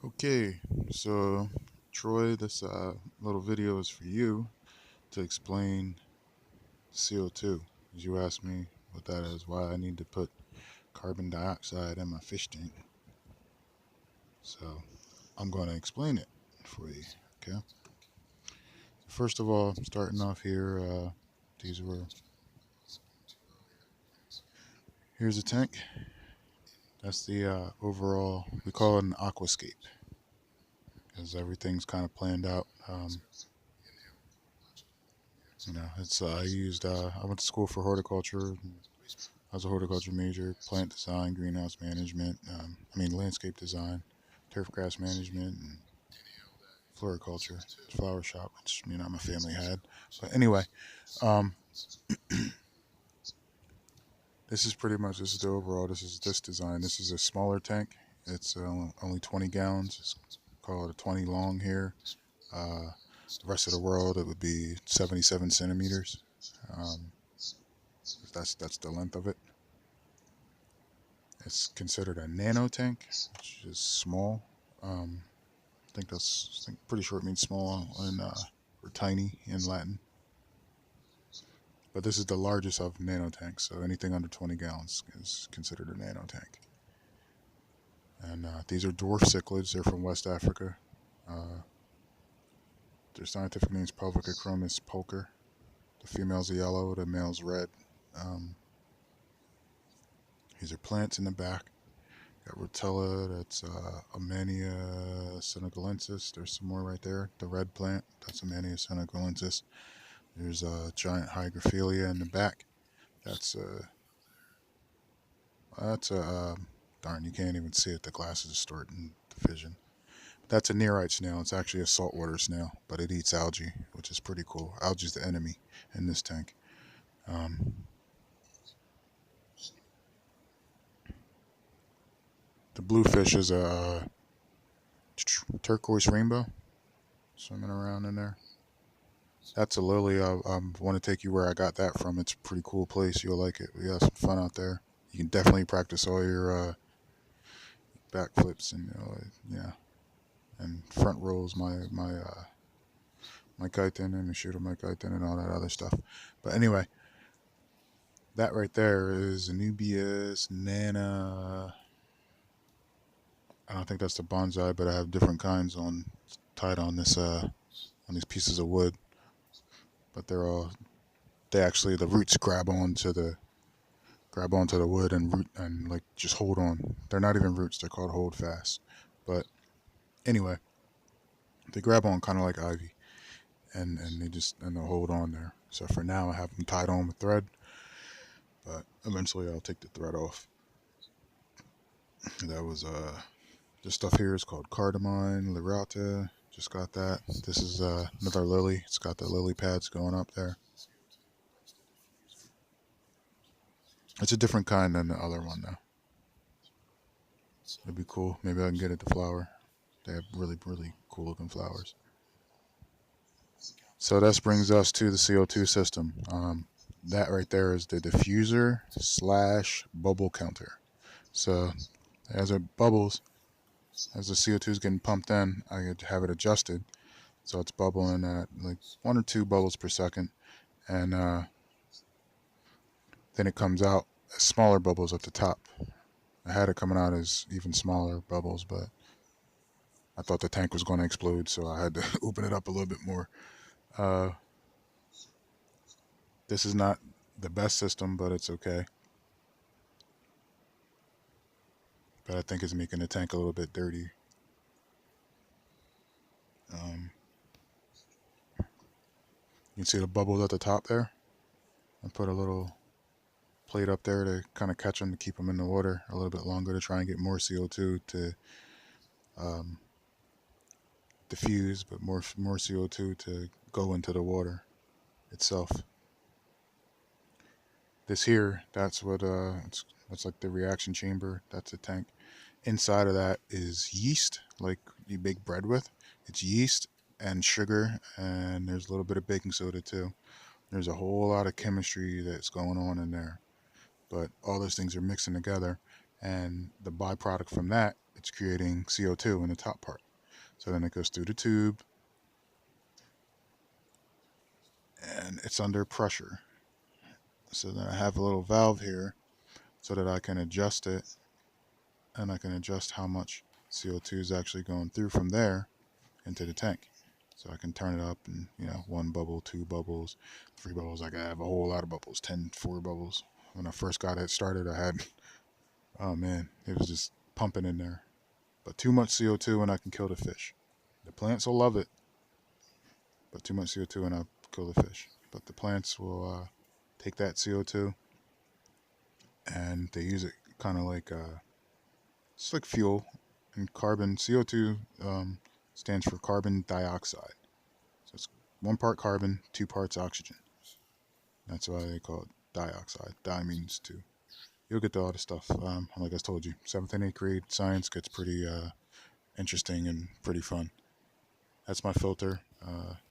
Okay, so Troy, this little video is for you to explain CO2. As you asked me what that is, why I need to put carbon dioxide in my fish tank. So I'm going to explain it for you. Okay. First of all, starting off here, these were here's a tank. That's the overall. We call it an aquascape, because everything's kind of planned out. It's I used. I went to school for horticulture. I was a horticulture major, plant design, greenhouse management, landscape design, turf grass management, and floriculture, flower shop, which, my family had. But anyway, um, this is the overall, this is this design. This is a smaller tank. It's only 20 gallons. It's called a 20 long here. Uh, the rest of the world, it would be 77 centimeters. Um, that's the length of it. It's considered a nano tank, which is small. I think pretty sure it means small in or tiny in Latin. But this is the largest of nano tanks, so anything under 20 gallons is considered a nano tank. And these are dwarf cichlids. They're from West Africa. Uh, their scientific name is Pelvicachromis pulcher. The females are yellow, the male's red. Um, these are plants in the back. Got rotella, that's Amania senegalensis. There's some more right there. The red plant, that's Amania senegalensis. There's a giant hygrophila in the back. That's a darn. You can't even see it. The glasses are distorting the vision. That's a nearite snail. It's actually a saltwater snail, but it eats algae, which is pretty cool. Algae's the enemy in this tank. Um, the bluefish is a turquoise rainbow swimming around in there. That's a lily. I want to take you where I got that from. It's a pretty cool place. You'll like it. We have some fun out there. You can definitely practice all your backflips and and front rolls. My kaiten and the shooter my kaiten and all that other stuff. But anyway, that right there is Anubias Nana. I don't think that's the bonsai, but I have different kinds on tied on this on these pieces of wood. But they actually the roots grab onto the wood and root and like just hold on. They're not even roots. They're called hold fast. But anyway, they grab on kind of like ivy, and they'll hold on there. So for now, I have them tied on with thread, but eventually I'll take the thread off. That was this stuff here is called cardamine lirata. Just got that. This is another lily. It's got the lily pads going up there. It's a different kind than the other one though. It'd be cool. Maybe I can get it to flower. They have really, really cool looking flowers. So that brings us to the CO2 system. That right there is the diffuser slash bubble counter. So as it bubbles, as the CO2 is getting pumped in, I could have it adjusted. So it's bubbling at like 1 or 2 bubbles per second. And then it comes out as smaller bubbles at the top. I had it coming out as even smaller bubbles, but I thought the tank was going to explode, so I had to open it up a little bit more. Uh, this is not the best system, but it's okay. But I think it's making the tank a little bit dirty. Um, you can see the bubbles at the top there. I put a little plate up there to kind of catch them to keep them in the water a little bit longer to try and get more CO2 to um, diffuse, but more CO2 to go into the water itself. This here, that's like the reaction chamber. That's a tank. Inside of that is yeast, like you bake bread with. It's yeast and sugar, and there's a little bit of baking soda too. There's a whole lot of chemistry that's going on in there, but all those things are mixing together, and the byproduct from that, it's creating CO2 in the top part. So then it goes through the tube and it's under pressure. So then I have a little valve here so that I can adjust it, and I can adjust how much CO2 is actually going through from there into the tank. So I can turn it up and, 1 bubble, 2 bubbles, 3 bubbles. I can have a whole lot of bubbles, 10, 4 bubbles. When I first got it started, I had, oh man, it was just pumping in there. But too much CO2 and I can kill the fish. The plants will love it, but too much CO2 and I'll kill the fish. But the plants will take that CO2 and they use it kind of like it's like fuel. And carbon, CO2 stands for carbon dioxide. So it's 1 part carbon, 2 parts oxygen. That's why they call it dioxide. Di means two. You'll get to all the stuff. Like I told you, 7th and 8th grade science gets pretty interesting and pretty fun. That's my filter.